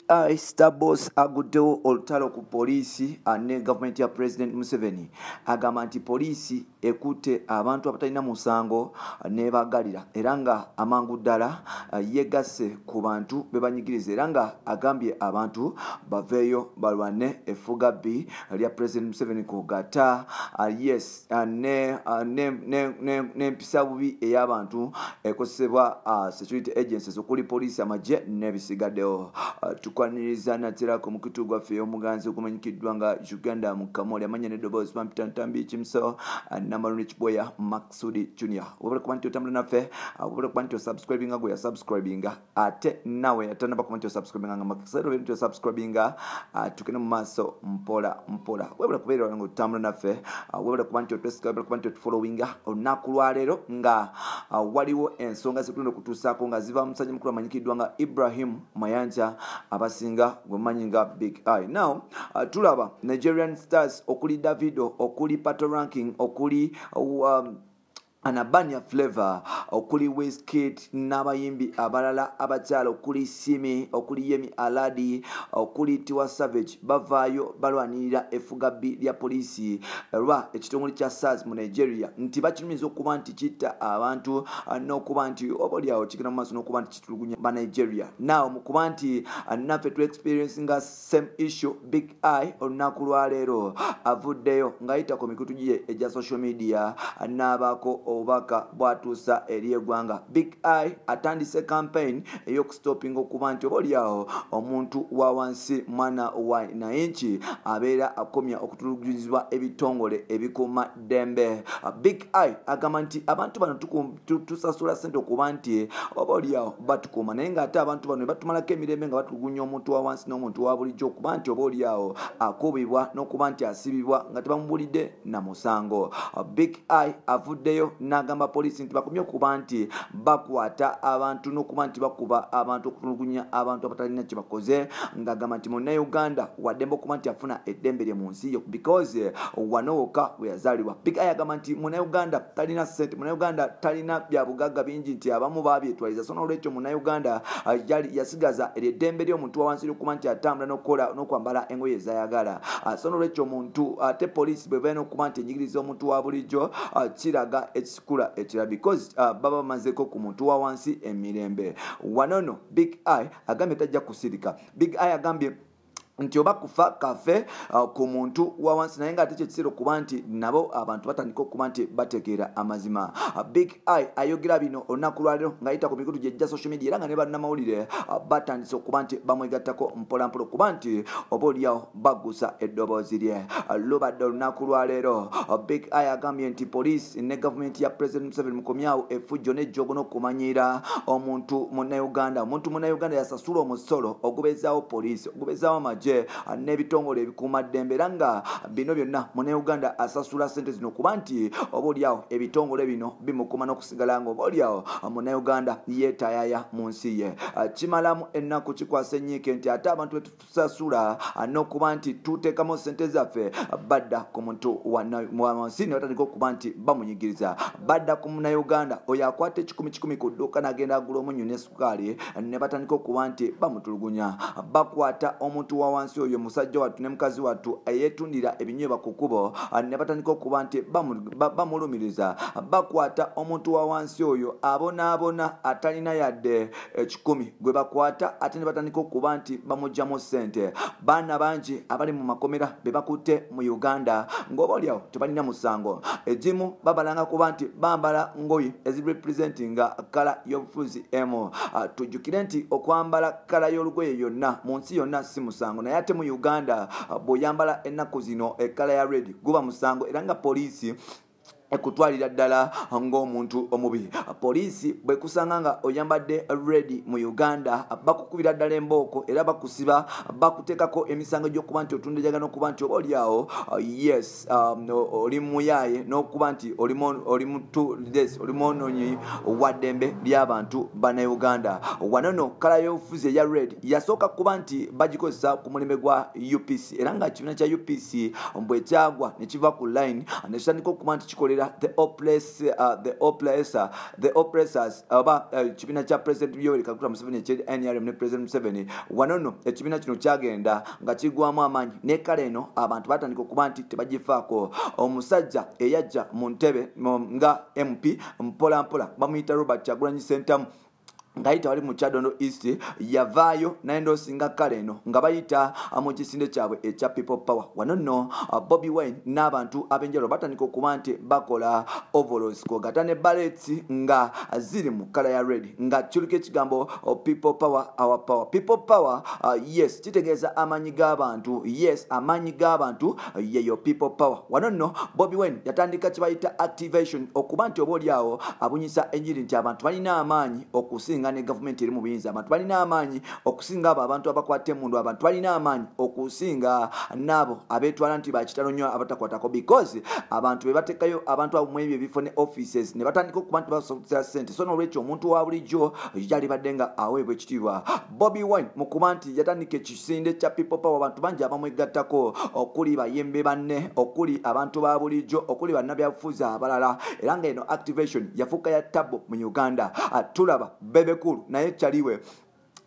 Eye Star Boss aguddewo olutalo ku poliisi ne gavumenti ya President Museveni agamba nti poliisi ekutte abantu abatalina musango nebagalira era nga amangu ddala yegasse ku bantu bebanyigiriza era nga agambye abantu baveeyo balwane effuga bbi lya President Museveni kugatta yes n'empisa bubi ey'abantu ekosebwa security agencies okuli poliisi amagye n'ebisigaddewo tukwaniriza naterako mu kitu gwaffe omuganzi okumanyikiddwa nga Uganda mu Kamoli amanya n'eddoboozi Pampitantambi Kimso Namarundi Kiboya Maksudi Junior wabula kuba nti otambula naffe wabula kuba nti osubscribinga gwe yasubscribinga ate nawe atanaba kuba nti osubscribinga nga makisero bintu osubscribinga tukene mu maaso mpola wabula kubeera nga otambula naffe wabula kuba nti otwesika wabula kuba nti otufollowinga olunaku lwaleero nga waliwo ensonga zitulina okutuusaako nga ziva musajja mukulu amanyikiddwa nga Ibrahim Mayanja abasinga gwemanyi nga Big Eye. Now tulaba Nigerian stars okuli Davido okuli Pato Ranking okuli Anabania Flavor okuli Wizkid n'abayimbi abalala abakyala okuli Simi okuli Yemi Alade okuli Tiwa Savage bavaayo balwanirira effuga bbi lya poliisi lwa ekitongole kya SARS mu Nigeria nti bakirumiza okuba nti kitta abantu n'okuba nti obalyawo kigenda mu maaso n'okuba nti kitulugunya ba Nigeria. Now mukuba nti naffe tu experiencing same issue Big Eye olunaku lwaleero avuddeyo ng'ayita ku mikutu gye egya social media n'abaako obaka bwatuusa eri eggwanga. Big Eye atandise campaign ey'okustopinga okuba nti obalyawo omuntu wa wansi mwana wa nayinki abeera akomya okutulugunyizibwa ebitongole ebikuuma ddembe. Big Eye agamba nti abantu bano tusasula ssente okuba nti obalyawo batukuuma naye ng'ate abantu bano batumalako emirembe nga batulugunya omuntu wa wansi n'omuntu wa bulijjo okuba nti obalyawo akubibwa n'okuba nti asibibwa nga tebamubulidde na musango. Big Eye avuddeyo n'agamba poliisi nti bakomye okuba nti bakwata abantu n'okuba nti bakuba abantu okutulugunya abantu abatalina kye bakoze ng'agamba nti Munnayuganda waddembe okuba nti afuna eddembe lye mu nsi yo because wano wokka we yazaalibwa. Big Eye agamba nti Munnayuganda talina ssente, Munnayuganda talina bya bugagga bingi nti abamu baabyetwaliza so n'olwekyo Munnayuganda yasigaza eddembe ly'omuntu wa wansi ly'okuba nti atambula n'okukola n'okwambala engoye ezayagala so n'olwekyo omuntu ate poliisi bwe balina okuba nti enyigiriza omuntu wa bulijjo kiraga ekisikula ekira because baba bamazeko ku muntu wa wansi emirembe. Wanono Big Eye agambye tajja kusirika. Big Eye agambye nti oba kufa kafe ku muntu wa wansi naye ng'ate kyekisiro kuba nti nabo abantu batandika okuba nti bategeera amazima. Big Eye ayogera bino olunaku lwaleero ng'ayita ku mikutu gye gya social media era nga ne bannamawulire batandise okuba nti bamwegattako mpolampola okuba nti oba olyawo baggusa eddoboozi lye. Lubadde olunaku lwaleero Big Eye agambye nti poliisi ne gavumenti ya President Museveni mukomyawo effujjo n'ejjogo n'okumanyiira omuntu Munnayuganda yasasula omusolo ogubezaawo poliisi ogubezaawo amagye n'ebitongole ebikuuma ddembe era nga bino byonna Munnayuganda asasula ssente zino kuba nti oba olyawo ebitongole bino bimukuuma n'okusigala nga oba olyawo Munnayuganda yeetaayaya mu nsi ye. Kimalamu ennaku kikwasa ennyiike nti ate abantu betusasula n'okuba nti tuteekamu ssente zaffe badda ku muntu wa wansi ne batandika okuba nti bamunyigiriza. Badda ku Munnayuganda oyo akwata ekikumi ku dduuka n'agenda agula omunnyo ne sukaali ne batandika okuba nti bamutulugunya. Bakwata omuntu wa wansi oyo musajja wattu ne mukazi wattu eyeetundira ebinyeebwa ku kkubo ne batandika okuba nti bamulumiriza. Bakwata omuntu wa wansi oyo abonaabona atalina yadde ekikumi gwe bakwata ate ne batandika okuba nti bamugyamu ssente. Baana bangi abali mu makomera be bakutte mu Uganda ng'oba olyawo tebalina musango. Egimu babalanga kuba nti bambala ngoye ezirepresentinga kala y'obufuzi emu. Tujjukire nti okwambala kala y'olugoye yonna mu nsi yonna si musango naye ate mu Uganda bw'oyambala ennaku zino ekkala ya red guba musango era nga poliisi ekutwalira ddala ng'omuntu omubi. Poliisi bwe kusanga nga oyambadde red mu Uganda bakukubira ddala embooko era bakusiba bakuteekako emisango gy'okuba nti otundejagana n'okuba nti oba olyawo yes oli muyaaye n'okuba nti oli mwonoonyi wa ddembe ly'abantu Bannayuganda. Wanono kala y'obufuzi eya red yasooka kuba nti bagikozesa ku mulembe gwa UPC era nga kibiina kya UPC bwe kyagwa ne kiva ku line ne kitandika okuba nti kikolera bakolera the oppressors oba ekibiina kya president Yoweri Kaguta Museveni ekye NRM ne president Museveni wano nno ekibiina kino kyagenda nga kigwamu amaanyi ne kale eno abantu batandika okuba nti tebagifaako omusajja eyajja mu ntebe nga MP mpola mpola bamuyita Robert Kyagulanyi Ssentamu ngayita wali mu Kyadondo East yavaayo nayendosinga kale eno nga bayita mu kisinde kyabwe ekya People Power wano nno Bobi Wine n'abantu ab'enjawulo batandika okuba nti bakola overalls kwogata ne ballets nga ziri mu kala ya red nga kiruka ekigambo People Power our power. People Power yes kitegeeza amaanyi g'abantu, yes amaanyi g'abantu yeyo People Power. Wano nno Bobi Wine yatandika kibayita activation okuba nti obaoliawo abunyisa enjiri nti abantu balina amaanyi okusinga ne government eri mu buyinza, abantu balina amaanyi okusinga abo abantu abakwata emundu, abantu balina amaanyi okusinga nabo abetwala nti bakitalo nnyo abatakwatako because abantu bebatekayo abantu abo mu ebyo ebifo ne offices ne batandika okuba nti basobola ssente so n'olwekyo omuntu wa bulijjo yali badde nga aweebwa ekitiibwa. Bobi Wine mu kuba nti yatandika ekisinde kya People Power abantu bangi abamwegattako okuli bayembe banne okuli abantu ba bulijjo okuli bannabyabufuzi abalala era nga eno activation yafuuka ya tabo mu Uganda. Tulaba Bebekulu naye kyaliwe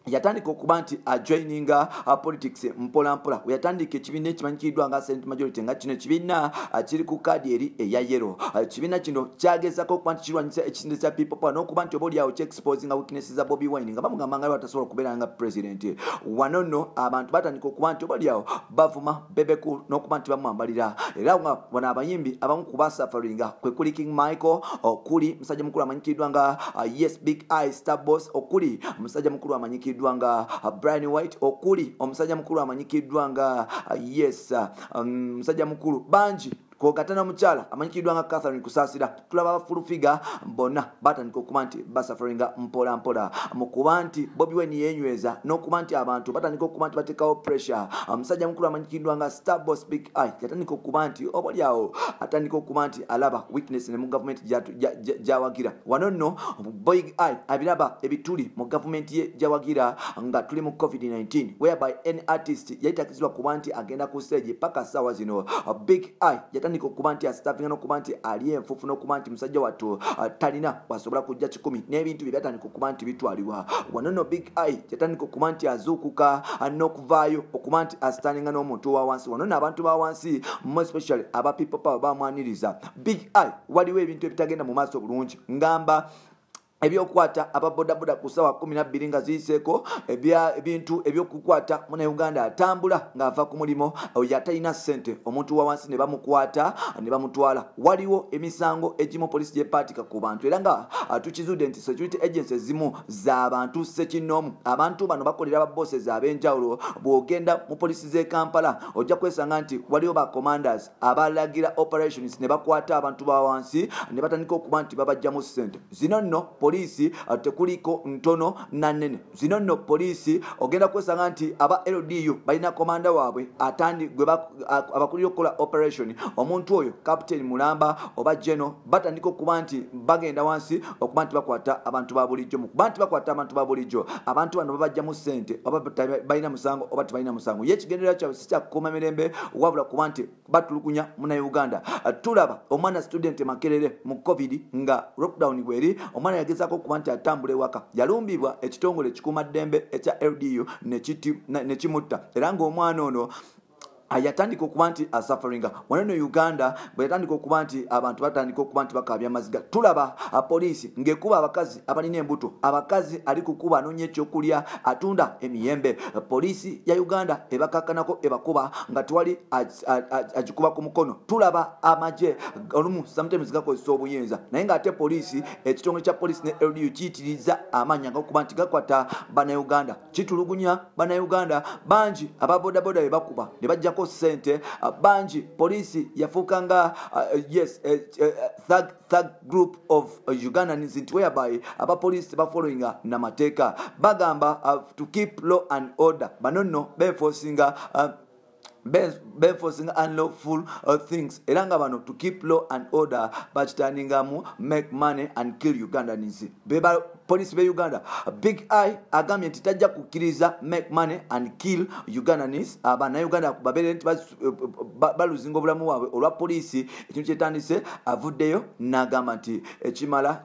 yatandika okuba nti ajoininga politics mpola mpola yatandika ekibiina ekimanyikiddwa nga Senate Majority nga kino ekibiina kiri ku kaadi eri eya yellow. Ekibiina kino kyagezako okuba nti kirwanyisa ekisinde kya People Power n'okuba nti obaoliawo kyexposinga weaknesses za Bobi Wine nga bamugamba nga batasobola okubeera nga president. Wano nno abantu batandika okuba nti obaoliawo bavuma Bebekulu n'okuba nti bamwambalira era nga wano abayimbi abamu ku basafaringa kwe kuli King Michael okuli musajja mukulu amanyikiddwa nga yes Big Eye Star Boss okuli musajja mukulu amanyikiddwa nga Brian White okuli omusajja mukulu amanyikiddwa nga yes musajja mukulu banji kwogata mukyala amanyikiddwa nga Catherine Kusasira. Tulaba abafulufiga bonna batandika okuba nti basafaringa mpola mpola mu kuba nti Bobi Wine yenyweza n'okuba nti abantu batandika okuba nti batekawo pressure. Omusajja mukulu amanyikiddwa nga Star Boss Big Eye yatandika okuba nti obaoliawo atandika okuba nti alaba weakness ne mu government gyawagira. Wano nno Big Eye abiraba ebituli mu government ye gyawagira nga tuli mu COVID-19 whereby any artist yayitakizibwa kuba nti agenda ku stage paka sawa zino. Big Eye yatandika okuba nti asitavinga n'okuba nti ali enfufu n'okuba nti musajja wattu talina wasobola kujja 10 n'ebintu bye byatandika okuba nti bitwalibwa. Wano nno Big Eye yatandika okuba nti azuukuka n'okuvaayo okuba nti asitaninga n'omuntu wa wansi. Wano nno abantu ba wansi more especially aba People Power bamwaniriza. Big Eye waliwo ebintu ebitagenda mu maaso bulungi ngamba ebyokwata ababodaboda ku ssaawa 12 nga ziyiseeko ebintu ebyokukwata muna Uganda atambula ng'ava ku mulimo yatalina ssente omuntu wa wansi ne bamukwata ne bamutwala. Waliwo emisango egimu poliisi gyepaatika ku bantu era nga tukizudde nti security agencies zimu z'abantu ssekinnoomu. Abantu bano bakolera ba bosses ab'enjawulo. Bw'ogenda mu poliisi z'e Kampala ojja kwesanga nti waliwo ba commanders abalagira operations ne bakwata abantu ba wansi ne batandika okuba nti babajjamu ssente. Zino nno poliisi tekuliko ntono na nnene. Zino nno poliisi ogenda kwesanga nti aba LDU balina komanda waabwe atandi gwe abakulira okukola operation. Omuntu oyo Captain Mulamba oba General batandika okuba nti bagenda wansi okuba nti bakwata abantu ba bulijjo. Mu kuba nti bakwata abantu ba bulijjo abantu bano babajjamu ssente oba balina musango oba tebalina musango. Ye ekigendera kyabwe si kya kukuuma mirembe wabula kuba nti batulugunya muna Uganda. Tulaba omwana student Makerere mu COVID nga lockdown gweri omwana yagezako okuba nti atambula ewaka yalumbibwa ekitongole ekikuuma ddembe ekya LDU ne kimutta era ng'omwana ono ayatandika okuba nti asafaringa. Wano no Uganda bwe yatandika okuba nti abantu batandika okuba nti bakabya amaziga. Tulaba poliisi ng'ekuba abakazi abalina embuto, abakazi ali kukuba anoonya ekyokulya atunda emiyembe. Poliisi ya Uganda ebakakkanako ebakuba nga tewali agikuba ku mukono. Tulaba amagye olumu sometimes gakozesa obuyinza naye ng'ate poliisi ekitongole kya poliisi ne LDU kiyitiriza amanya ng'okuba nti gakwata bannayuganda kitulugunya bannayuganda bangi ababodaboda be bakuba ne bajjako sente bangi. Poliisi yafuuka nga yes thug group of Ugandans nti whereby aba poliisi bafollowinga namateeka bagamba to keep law and order. Bano nno benforcinga unlawful things era nga bano to keep law and order bakitandingamu make money and kill Ugandans. Beba police be Uganda. Big I agambye nti tajja kukkiriza make money and kill Ugandans Uganda babere nti baluzinga obulamu bwabwe olwa poliisi ekintu kyetandise avuddeyo n'agamba nti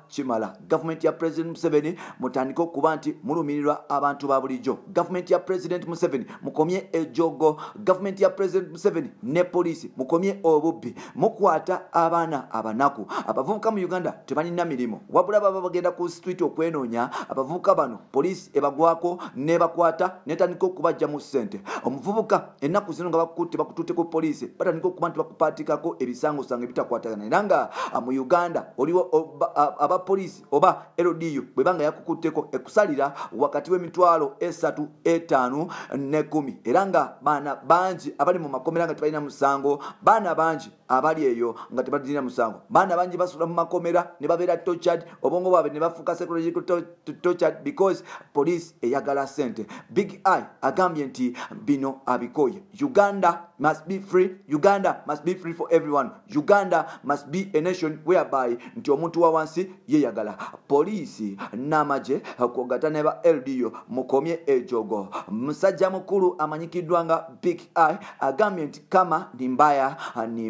kimala government ya President Museveni mutandika okuba nti mulumirirwa abantu ba bulijjo. Government ya President Museveni mukomye ejogo. Government ya President Museveni ne poliisi mukomye obubbi. Mukwata abaana abanaku. Abavubuka mu Uganda tebalina mirimu wabula baba bagenda ku street okwenoonya. Abavubuka bano poliisi ebagwako nebakwata netandika okubajja mu ssente. Omuvubuka ennaku zino nga bakututte ku poliisi batandika okuba nti bakupaatikako ebisangosanga ebitakwatagana era nga mu Uganda oliwo aba poliisi oba LDU bwebanga yakukutteko ekusalira wakati w'emitwalo 3, 5 ne 10 era nga baana bangi abali mu makomera nga tebalina musango. Baana bangi abali eyo nga tebalina musango. Baana bangi basula mu makomera ne babeera tortured obongo bwabwe ne bafuuka psychological tortured because police eyagala sente. Big I agambye nti bino abikoye. Uganda must be free. Uganda must be free for everyone. Uganda must be a nation whereby nti omuntu wa wansi yeyagala. Poliisi n'amagye kwogatana ba LDU mukomye ejogo. Musajja mukulu amanyikiddwa nga Big I agambye nti kama ni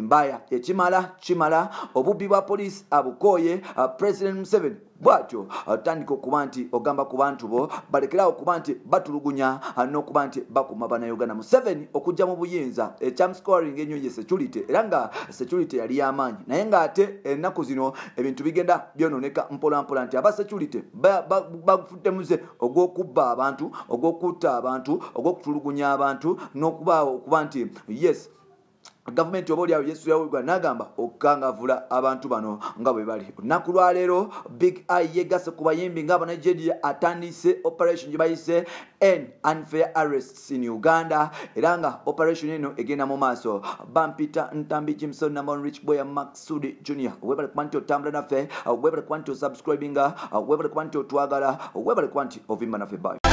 mbaya ekimala obubbi bwa poliisi abukoye. President Museveni bwatyo tandika okuba nti ogamba ku bantu bo balekerawo okuba nti batulugunya n'okuba nti bakuma bannayuganda. Museveni okujja mu buyinza ekyamuscoring ennyo ye security era nga security yali y'amaanyi naye ng'ate ennaku zino ebintu bigenda byonooneka mpolampola nti aba security bagufudde muze ogw'okubba abantu ogw'okutta abantu ogw'okutulugunya abantu n'okubaawo okuba nti yes government oba oliawo yesu yawulwa n'agamba okukangavula abantu bano nga bwe bali. Olunaku lwa leero Big I yegasse ku bayimbi ng'Abanigeria atandise operation gye bayise unfair arrests in Uganda era nga operation eno egenda mu maaso. Bampita Ntambi Jimson Namon Rich Boy Maksudi Junior webale kuba nti otambula naffe webale kuba nti osubscribinga webale kuba nti otwagala webale kuba nti ovimba naffe. Bye.